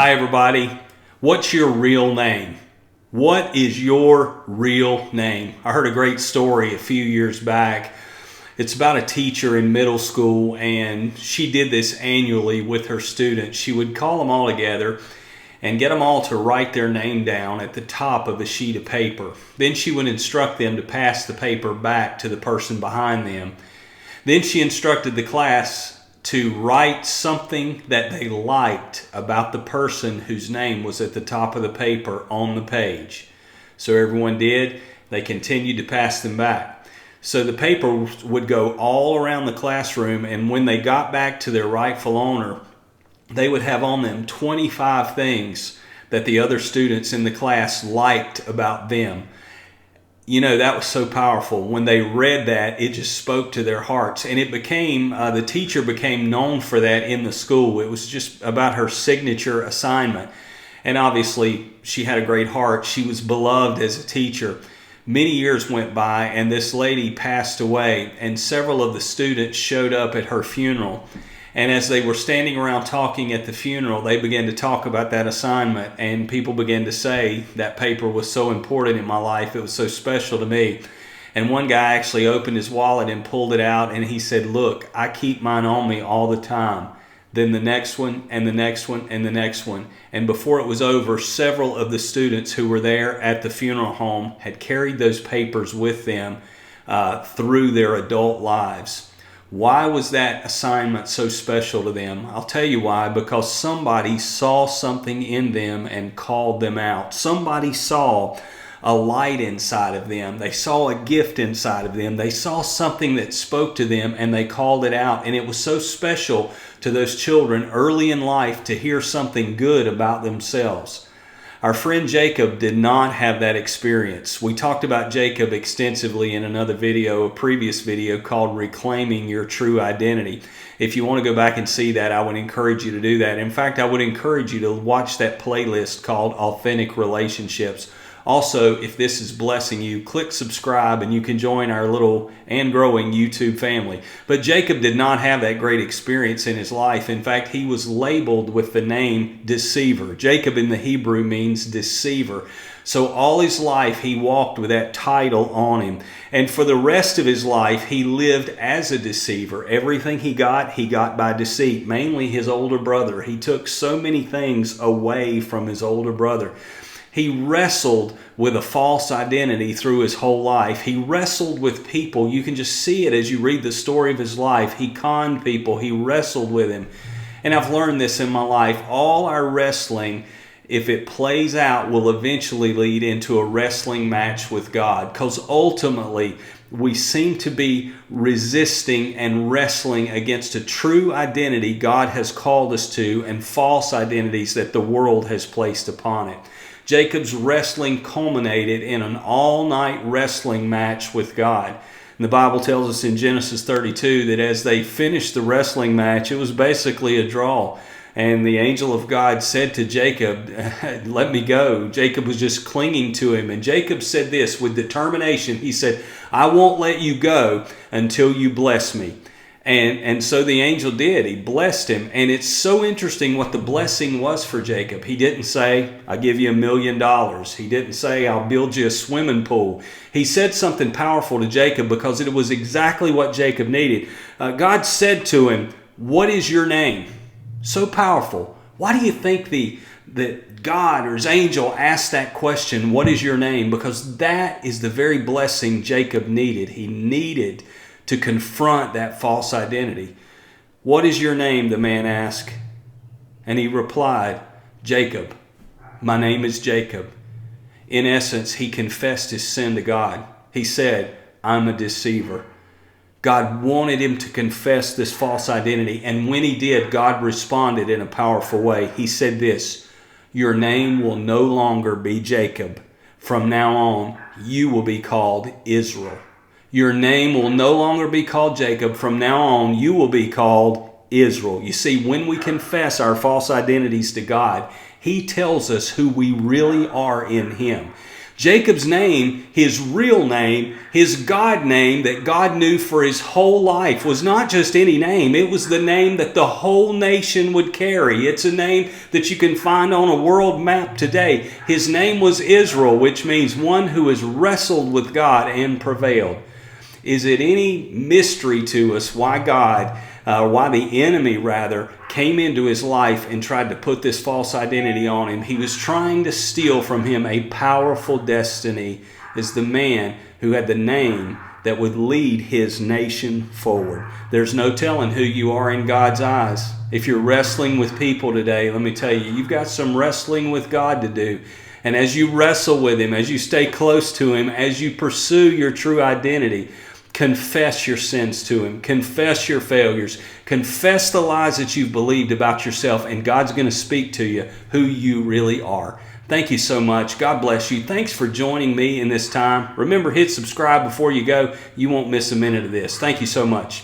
Hi, everybody. What's your real name? What is your real name? I heard a great story a few years back. It's about a teacher in middle school, and she did this annually with her students. She would call them all together and get them all to write their name down at the top of a sheet of paper. Then she would instruct them to pass the paper back to the person behind them. Then she instructed the class to write something that they liked about the person whose name was at the top of the paper on the page. So everyone did. They continued to pass them back. So the paper would go all around the classroom, and when they got back to their rightful owner, they would have on them 25 things that the other students in the class liked about them. You know, that was so powerful. When they read that, it just spoke to their hearts. And it became, the teacher became known for that in the school. It was just about her signature assignment. And obviously, she had a great heart. She was beloved as a teacher. Many years went by, and this lady passed away, and several of the students showed up at her funeral. And as they were standing around talking at the funeral, they began to talk about that assignment, and people began to say, that paper was so important in my life, it was so special to me. And one guy actually opened his wallet and pulled it out, and he said, look, I keep mine on me all the time. Then the next one, and the next one, and the next one. And before it was over, several of the students who were there at the funeral home had carried those papers with them through their adult lives. Why was that assignment so special to them? I'll tell you why. Because somebody saw something in them and called them out. Somebody saw a light inside of them. They saw a gift inside of them. They saw something that spoke to them, and they called it out. And it was so special to those children early in life to hear something good about themselves. Our friend Jacob did not have that experience. We talked about Jacob extensively in another video, a previous video called Reclaiming Your True Identity. If you want to go back and see that, I would encourage you to do that. In fact, I would encourage you to watch that playlist called Authentic Relationships. Also, if this is blessing you, click subscribe and you can join our little and growing YouTube family. But Jacob did not have that great experience in his life. In fact, he was labeled with the name deceiver. Jacob in the Hebrew means deceiver. So all his life he walked with that title on him. And for the rest of his life, he lived as a deceiver. Everything he got by deceit, mainly his older brother. He took so many things away from his older brother. He wrestled with a false identity through his whole life. He wrestled with people. You can just see it as you read the story of his life. He conned people. He wrestled with him. And I've learned this in my life. All our wrestling, if it plays out, will eventually lead into a wrestling match with God. Because ultimately, we seem to be resisting and wrestling against a true identity God has called us to and false identities that the world has placed upon it. Jacob's wrestling culminated in an all-night wrestling match with God. And the Bible tells us in Genesis 32 that as they finished the wrestling match, it was basically a draw. And the angel of God said to Jacob, let me go. Jacob was just clinging to him. And Jacob said this with determination. He said, I won't let you go until you bless me. And so the angel did. He blessed him. And it's so interesting what the blessing was for Jacob. He didn't say, I'll give you $1 million. He didn't say, I'll build you a swimming pool. He said something powerful to Jacob because it was exactly what Jacob needed. God said to him, what is your name? So powerful. Why do you think that God or his angel asked that question, what is your name? Because that is the very blessing Jacob needed. He needed to confront that false identity. What is your name? The man asked. And he replied, Jacob. My name is Jacob. In essence, he confessed his sin to God. He said, I'm a deceiver. God wanted him to confess this false identity. And when he did, God responded in a powerful way. He said this, your name will no longer be Jacob. From now on, you will be called Israel. Your name will no longer be called Jacob. From now on, you will be called Israel. You see, when we confess our false identities to God, He tells us who we really are in Him. Jacob's name, his real name, his God name that God knew for his whole life, was not just any name. It was the name that the whole nation would carry. It's a name that you can find on a world map today. His name was Israel, which means one who has wrestled with God and prevailed. Is it any mystery to us why why the enemy rather, came into his life and tried to put this false identity on him? He was trying to steal from him a powerful destiny as the man who had the name that would lead his nation forward. There's no telling who you are in God's eyes. If you're wrestling with people today, let me tell you, you've got some wrestling with God to do. And as you wrestle with him, as you stay close to him, as you pursue your true identity, confess your sins to him. Confess your failures. Confess the lies that you've believed about yourself, and God's going to speak to you who you really are. Thank you so much. God bless you. Thanks for joining me in this time. Remember, hit subscribe before you go. You won't miss a minute of this. Thank you so much.